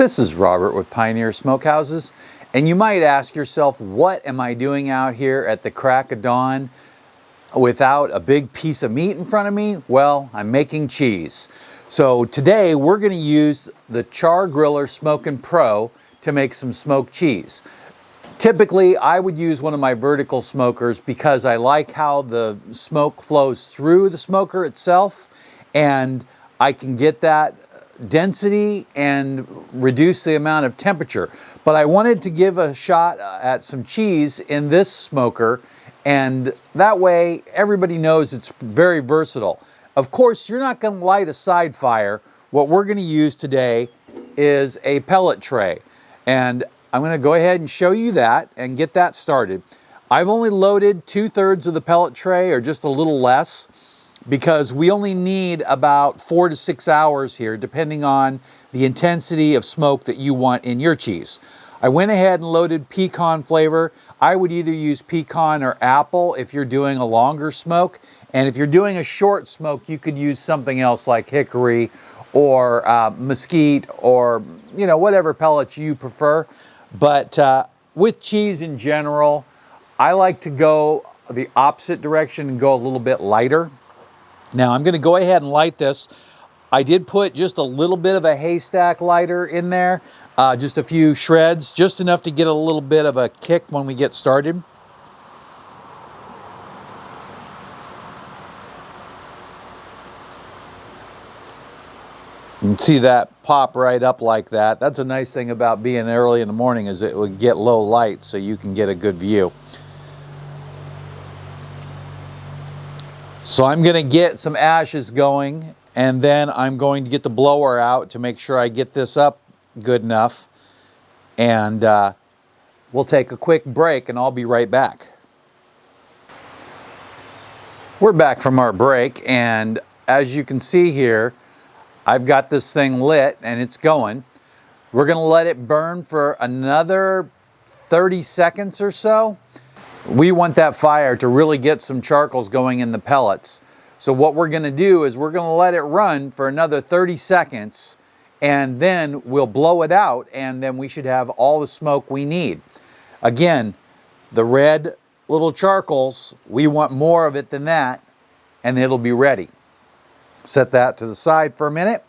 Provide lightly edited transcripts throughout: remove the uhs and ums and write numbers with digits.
This is Robert with Pioneer Smokehouses, and you might ask yourself, what am I doing out here at the crack of dawn without a big piece of meat in front of me? Well, I'm making cheese. So today we're going to use the Char-Griller Smokin Pro to make some smoked cheese. Typically, I would use one of my vertical smokers because I like how the smoke flows through the smoker itself, and I can get that density and reduce the amount of temperature. But I wanted to give a shot at some cheese in this smoker, and that way everybody knows it's very versatile. Of course, you're not going to light a side fire. What we're going to use today is a pellet tray, and I'm going to go ahead and show you that and get that started. I've only loaded 2/3 of the pellet tray, or just a little less, because we only need about 4 to 6 hours here, depending on the intensity of smoke that you want in your cheese. I went ahead and loaded pecan flavor. I would either use pecan or apple if you're doing a longer smoke, and if you're doing a short smoke, you could use something else like hickory or mesquite, or whatever pellets you prefer. But with cheese in general, I like to go the opposite direction and go a little bit lighter. Now I'm going to go ahead and light this. I did put just a little bit of a haystack lighter in there, just a few shreds, just enough to get a little bit of a kick when we get started. You can see that pop right up like that. That's a nice thing about being early in the morning, is it would get low light so you can get a good view. So I'm going to get some ashes going, and then I'm going to get the blower out to make sure I get this up good enough. And we'll take a quick break and I'll be right back. We're back from our break, and as you can see here, I've got this thing lit and it's going. We're going to let it burn for another 30 seconds or so. We want that fire to really get some charcoals going in the pellets. So what we're going to do is we're going to let it run for another 30 seconds, and then we'll blow it out, and then we should have all the smoke we need. Again, the red little charcoals, we want more of it than that, and it'll be ready. Set that to the side for a minute,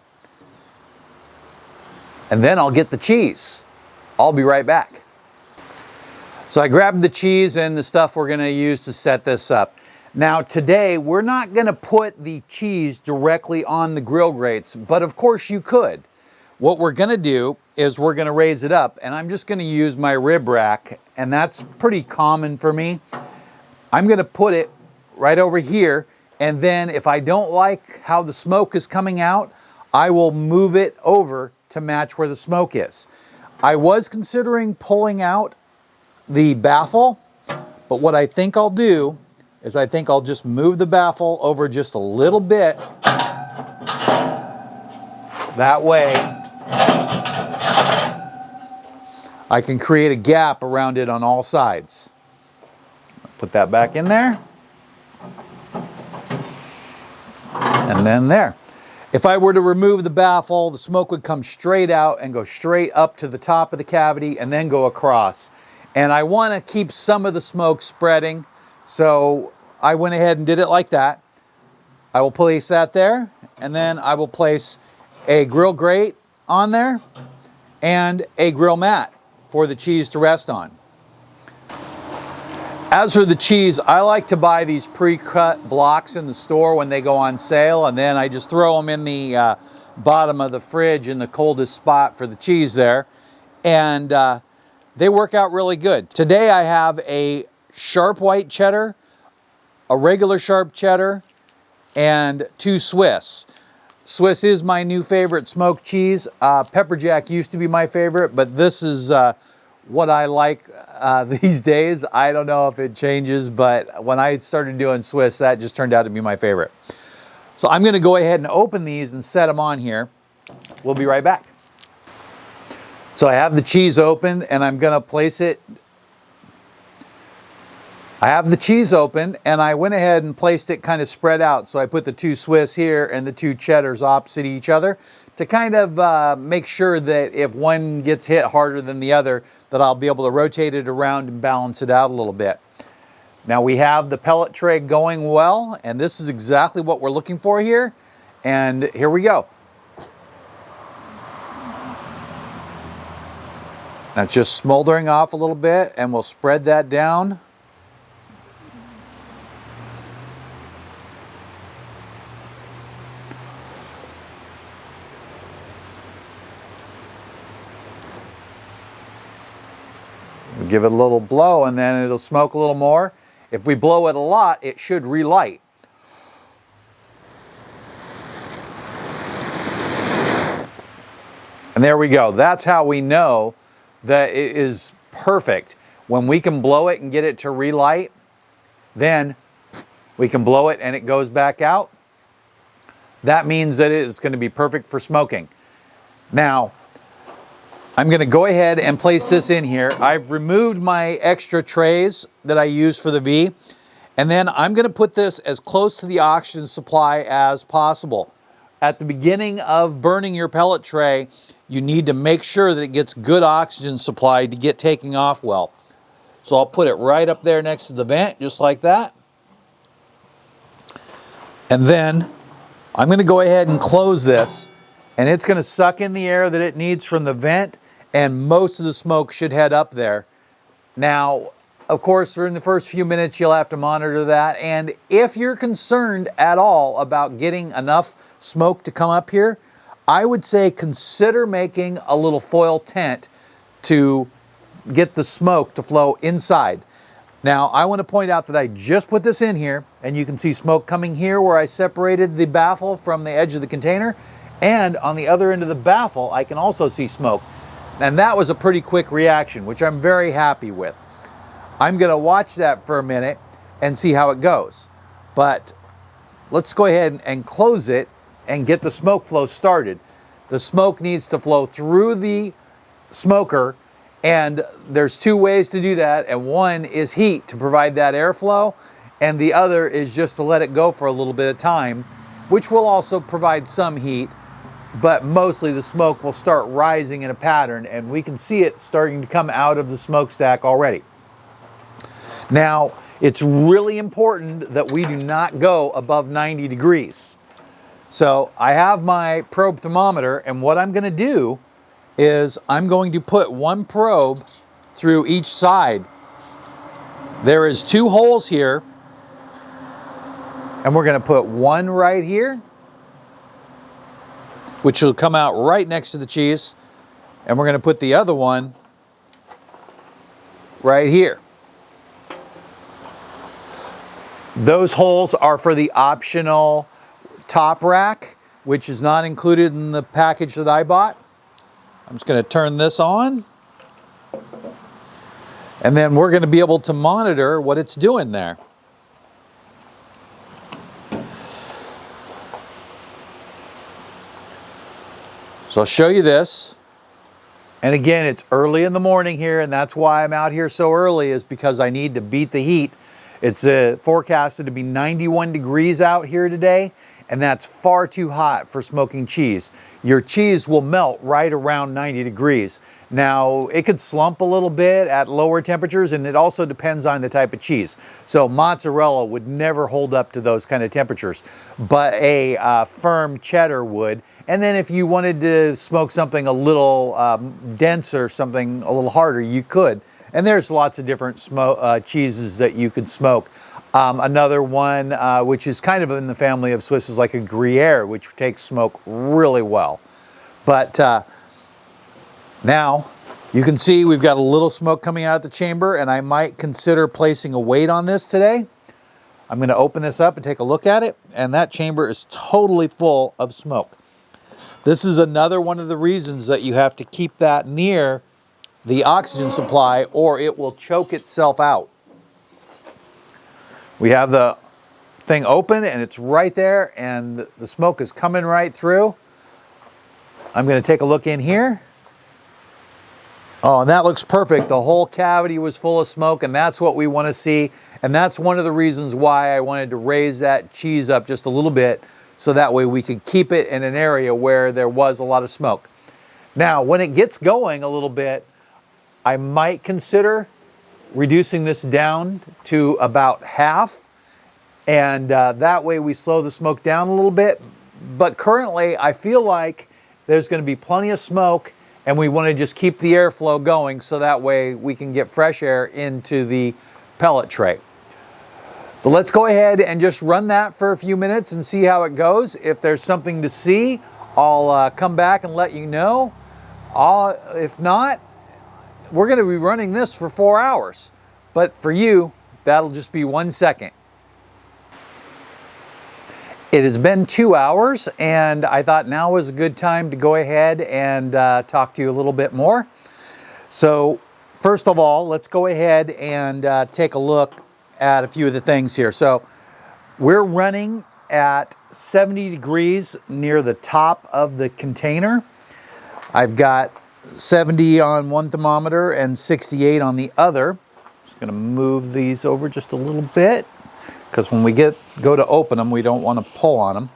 and then I'll get the cheese. I'll be right back. So I grabbed the cheese and the stuff we're going to use to set this up. Now today we're not going to put the cheese directly on the grill grates, but of course you could. What we're going to do is we're going to raise it up, and I'm just going to use my rib rack, and that's pretty common for me. I'm going to put it right over here, and then if I don't like how the smoke is coming out, I will move it over to match where the smoke is. I was considering pulling out the baffle, but what I think I'll do is I think I'll just move the baffle over just a little bit. That way I can create a gap around it on all sides. Put that back in there. And then there. If I were to remove the baffle, the smoke would come straight out and go straight up to the top of the cavity and then go across. And I want to keep some of the smoke spreading, so I went ahead and did it like that. I will place that there, and then I will place a grill grate on there and a grill mat for the cheese to rest on. As for the cheese, I like to buy these pre-cut blocks in the store when they go on sale, and then I just throw them in the bottom of the fridge in the coldest spot for the cheese there, and they work out really good. Today I have a sharp white cheddar, a regular sharp cheddar, and 2 Swiss. Swiss is my new favorite smoked cheese. Pepper Jack used to be my favorite, but this is what I like these days. I don't know if it changes, but when I started doing Swiss, that just turned out to be my favorite. So I'm going to go ahead and open these and set them on here. We'll be right back. So I have the cheese open, and I'm going to place it. I have the cheese open, and I went ahead and placed it kind of spread out. So I put the 2 Swiss here and the 2 cheddars opposite each other to kind of make sure that if one gets hit harder than the other, that I'll be able to rotate it around and balance it out a little bit. Now we have the pellet tray going well, and this is exactly what we're looking for here. And here we go. That's just smoldering off a little bit, and we'll spread that down. We'll give it a little blow, and then it'll smoke a little more. If we blow it a lot, it should relight. And there we go. That's how we know that it is perfect. When we can blow it and get it to relight, then we can blow it and it goes back out. That means that it's going to be perfect for smoking. Now, I'm going to go ahead and place this in here. I've removed my extra trays that I use for the V, and then I'm going to put this as close to the oxygen supply as possible. At the beginning of burning your pellet tray, you need to make sure that it gets good oxygen supply to get taking off well. So I'll put it right up there next to the vent, just like that. And then I'm going to go ahead and close this, and it's going to suck in the air that it needs from the vent, and most of the smoke should head up there. Now, of course, during the first few minutes, you'll have to monitor that. And if you're concerned at all about getting enough smoke to come up here, I would say consider making a little foil tent to get the smoke to flow inside. Now, I want to point out that I just put this in here, and you can see smoke coming here where I separated the baffle from the edge of the container. And on the other end of the baffle, I can also see smoke. And that was a pretty quick reaction, which I'm very happy with. I'm going to watch that for a minute and see how it goes. But let's go ahead and close it and get the smoke flow started. The smoke needs to flow through the smoker, and there's two ways to do that, and one is heat to provide that airflow, and the other is just to let it go for a little bit of time, which will also provide some heat, but mostly the smoke will start rising in a pattern, and we can see it starting to come out of the smokestack already. Now, it's really important that we do not go above 90 degrees. So I have my probe thermometer, and what I'm going to do is I'm going to put one probe through each side. There is two holes here, and we're going to put one right here, which will come out right next to the cheese, and we're going to put the other one right here. Those holes are for the optional top rack, which is not included in the package that I bought. I'm just going to turn this on, and then we're going to be able to monitor what it's doing there. So I'll show you this. And again, it's early in the morning here, and that's why I'm out here so early, is because I need to beat the heat. It's forecasted to be 91 degrees out here today, and that's far too hot for smoking cheese. Your cheese will melt right around 90 degrees. Now, it could slump a little bit at lower temperatures, and it also depends on the type of cheese. So mozzarella would never hold up to those kind of temperatures, but a firm cheddar would. And then if you wanted to smoke something a little denser, something a little harder, you could. And there's lots of different cheeses that you could smoke. Another one, which is kind of in the family of Swiss, is like a Gruyere, which takes smoke really well. But now you can see we've got a little smoke coming out of the chamber, and I might consider placing a weight on this today. I'm going to open this up and take a look at it, and that chamber is totally full of smoke. This is another one of the reasons that you have to keep that near the oxygen supply, or it will choke itself out. We have the thing open, and it's right there, and the smoke is coming right through. I'm going to take a look in here. Oh, and that looks perfect. The whole cavity was full of smoke, and that's what we want to see. And that's one of the reasons why I wanted to raise that cheese up just a little bit, so that way we could keep it in an area where there was a lot of smoke. Now, when it gets going a little bit, I might consider reducing this down to about half, and that way we slow the smoke down a little bit. But currently, I feel like there's going to be plenty of smoke, and we want to just keep the airflow going so that way we can get fresh air into the pellet tray. So let's go ahead and just run that for a few minutes and see how it goes. If there's something to see, I'll come back and let you know. If not, we're going to be running this for 4 hours. But for you, that'll just be 1 second. It has been 2 hours, and I thought now was a good time to go ahead and talk to you a little bit more. So first of all, let's go ahead and take a look at a few of the things here. So we're running at 70 degrees near the top of the container. I've got 70 on one thermometer and 68 on the other. Just going to move these over just a little bit, because when we go to open them, we don't want to pull on them.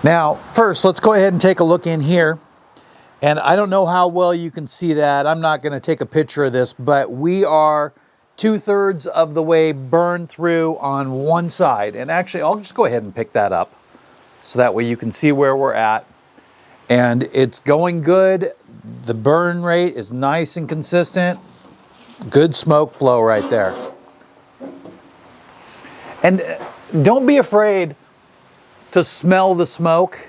Now, first, let's go ahead and take a look in here. And I don't know how well you can see that. I'm not going to take a picture of this, but we are 2/3 of the way burned through on one side. And actually, I'll just go ahead and pick that up so that way you can see where we're at. And it's going good. The burn rate is nice and consistent. Good smoke flow right there. And don't be afraid to smell the smoke.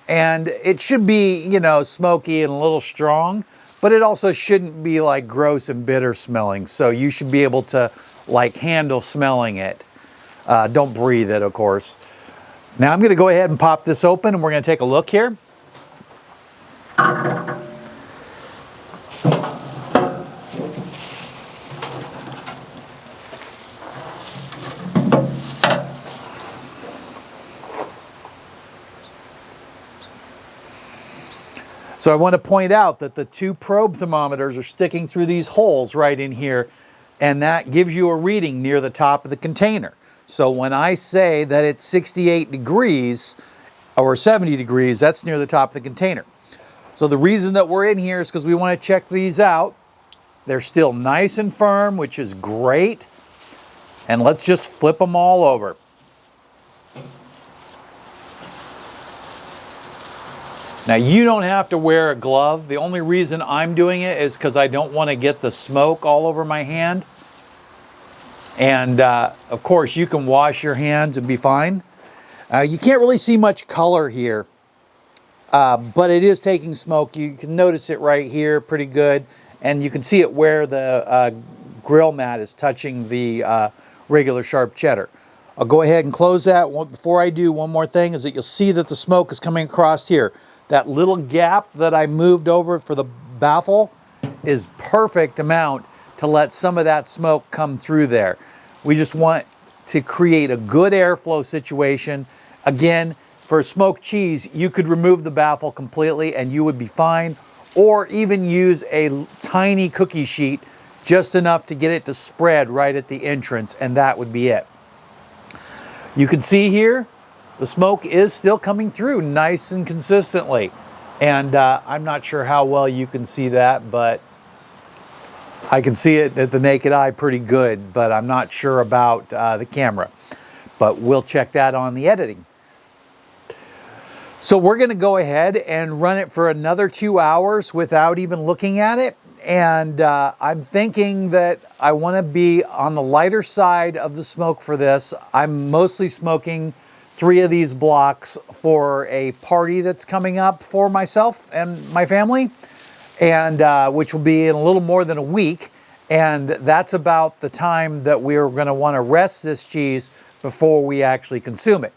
And it should be, you know, smoky and a little strong, but it also shouldn't be like gross and bitter smelling. So you should be able to like handle smelling it. Don't breathe it, of course. Now I'm going to go ahead and pop this open, and we're going to take a look here. So I want to point out that the 2 probe thermometers are sticking through these holes right in here, and that gives you a reading near the top of the container. So when I say that it's 68 degrees or 70 degrees, that's near the top of the container. So the reason that we're in here is because we want to check these out. They're still nice and firm, which is great. And let's just flip them all over. Now, you don't have to wear a glove. The only reason I'm doing it is because I don't want to get the smoke all over my hand. And of course, you can wash your hands and be fine. You can't really see much color here, but it is taking smoke. You can notice it right here pretty good. And you can see it where the grill mat is touching the regular sharp cheddar. I'll go ahead and close that. Before I do, one more thing is that you'll see that the smoke is coming across here. That little gap that I moved over for the baffle is perfect amount to let some of that smoke come through there. We just want to create a good airflow situation. Again, for smoked cheese, you could remove the baffle completely and you would be fine, or even use a tiny cookie sheet, just enough to get it to spread right at the entrance, and that would be it. You can see here, the smoke is still coming through nice and consistently. And I'm not sure how well you can see that, but I can see it at the naked eye pretty good, but I'm not sure about the camera. But we'll check that on the editing. So we're going to go ahead and run it for another 2 hours without even looking at it. And I'm thinking that I want to be on the lighter side of the smoke for this. I'm mostly smoking 3 of these blocks for a party that's coming up for myself and my family, and which will be in a little more than a week. And that's about the time that we're going to want to rest this cheese before we actually consume it.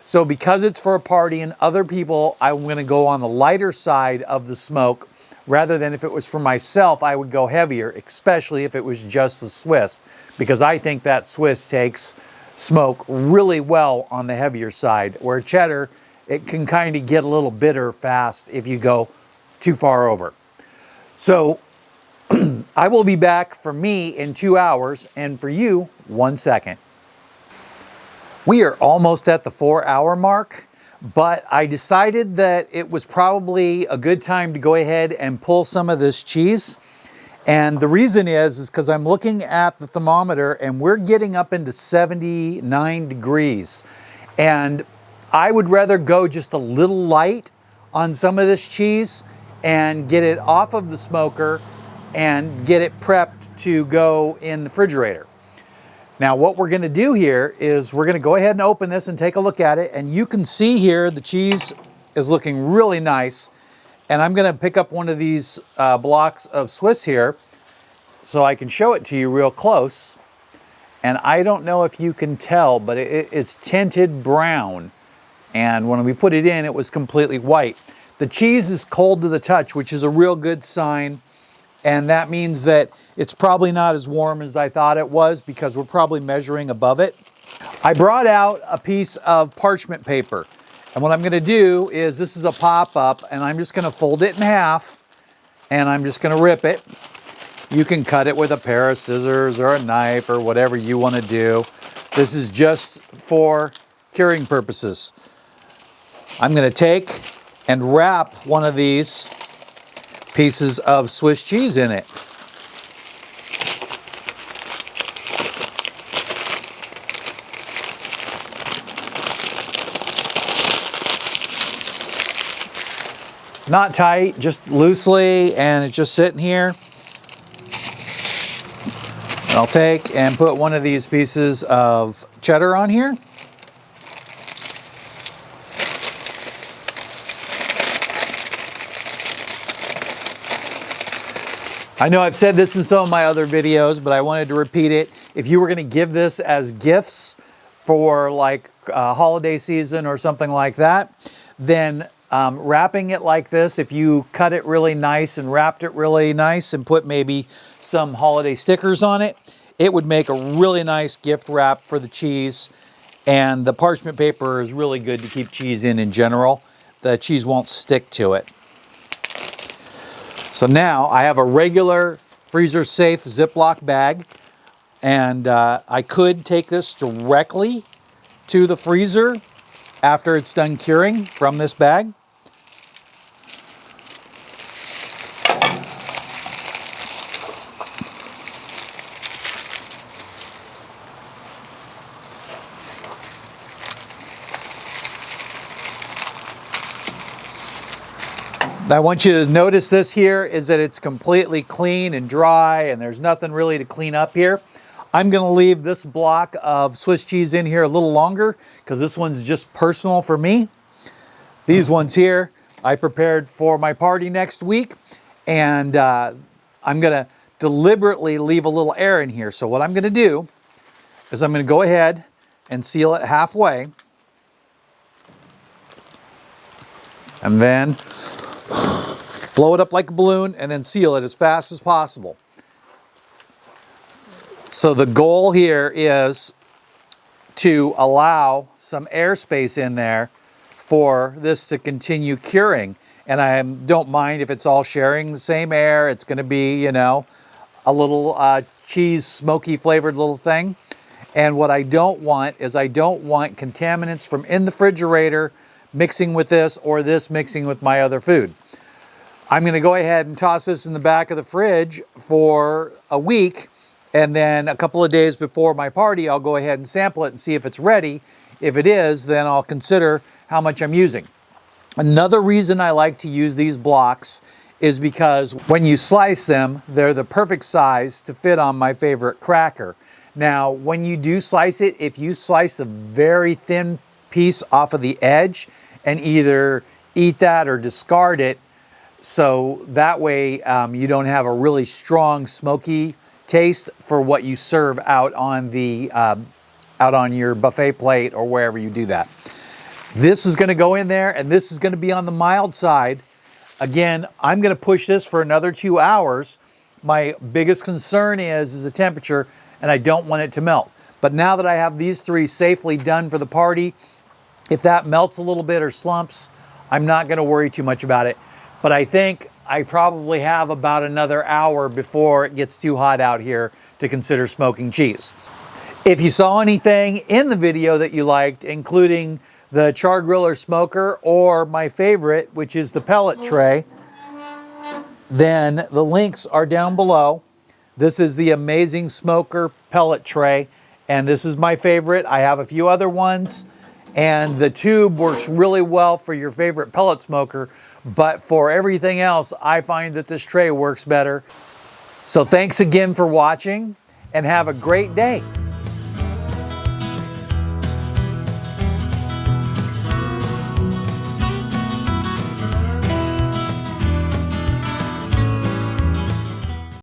So because it's for a party and other people, I'm going to go on the lighter side of the smoke, rather than if it was for myself, I would go heavier, especially if it was just the Swiss, because I think that Swiss takes smoke really well on the heavier side, where cheddar, it can kind of get a little bitter fast if you go too far over. So I will be back for me in 2 hours, and for you, 1 second. We are almost at the 4-hour mark, but I decided that it was probably a good time to go ahead and pull some of this cheese. And the reason is because I'm looking at the thermometer and we're getting up into 79 degrees. And I would rather go just a little light on some of this cheese and get it off of the smoker and get it prepped to go in the refrigerator. Now what we're gonna do here is we're gonna go ahead and open this and take a look at it, and you can see here the cheese is looking really nice. And I'm gonna pick up one of these blocks of Swiss here so I can show it to you real close. And I don't know if you can tell, but it is tinted brown. And when we put it in, it was completely white. The cheese is cold to the touch, which is a real good sign. And that means that it's probably not as warm as I thought it was because we're probably measuring above it. I brought out a piece of parchment paper. And what I'm gonna do is, this is a pop-up, and I'm just gonna fold it in half, and I'm just gonna rip it. You can cut it with a pair of scissors or a knife or whatever you wanna do. This is just for curing purposes. I'm gonna take and wrap one of these pieces of Swiss cheese in it. Not tight, just loosely, and it's just sitting here. And I'll take and put one of these pieces of cheddar on here. I know I've said this in some of my other videos, but I wanted to repeat it. If you were going to give this as gifts for like holiday season or something like that, then wrapping it like this, if you cut it really nice and wrapped it really nice and put maybe some holiday stickers on it, it would make a really nice gift wrap for the cheese. And the parchment paper is really good to keep cheese in general. The cheese won't stick to it. So now I have a regular freezer safe Ziploc bag, and I could take this directly to the freezer after it's done curing from this bag. I want you to notice this here is that it's completely clean and dry and there's nothing really to clean up here. I'm gonna leave this block of Swiss cheese in here a little longer because this one's just personal for me. These ones here I prepared for my party next week, and I'm gonna deliberately leave a little air in here. So what I'm gonna do is I'm gonna go ahead and seal it halfway, and then blow it up like a balloon and then seal it as fast as possible. So the goal here is to allow some airspace in there for this to continue curing. And I don't mind if it's all sharing the same air. It's going to be, you know, a little cheese, smoky flavored little thing. And what I don't want is I don't want contaminants from in the refrigerator mixing with this or this mixing with my other food. I'm going to go ahead and toss this in the back of the fridge for a week, and then a couple of days before my party I'll go ahead and sample it and see if it's ready. If it is, then I'll consider how much I'm using. Another reason I like to use these blocks is because when you slice them, they're the perfect size to fit on my favorite cracker. Now, when you do slice it, if you slice a very thin piece off of the edge and either eat that or discard it, so that way you don't have a really strong smoky taste for what you serve out on the out on your buffet plate or wherever you do that. This is going to go in there, and this is going to be on the mild side. Again, I'm going to push this for another 2 hours. My biggest concern is the temperature, and I don't want it to melt. But now that I have these three safely done for the party, if that melts a little bit or slumps, I'm not going to worry too much about it. But I think I probably have about another hour before it gets too hot out here to consider smoking cheese. If you saw anything in the video that you liked, including the Char-Griller smoker or my favorite, which is the pellet tray, then the links are down below. This is the amazing smoker pellet tray, and this is my favorite. I have a few other ones, and the tube works really well for your favorite pellet smoker, but for everything else, I find that this tray works better. So thanks again for watching, and have a great day.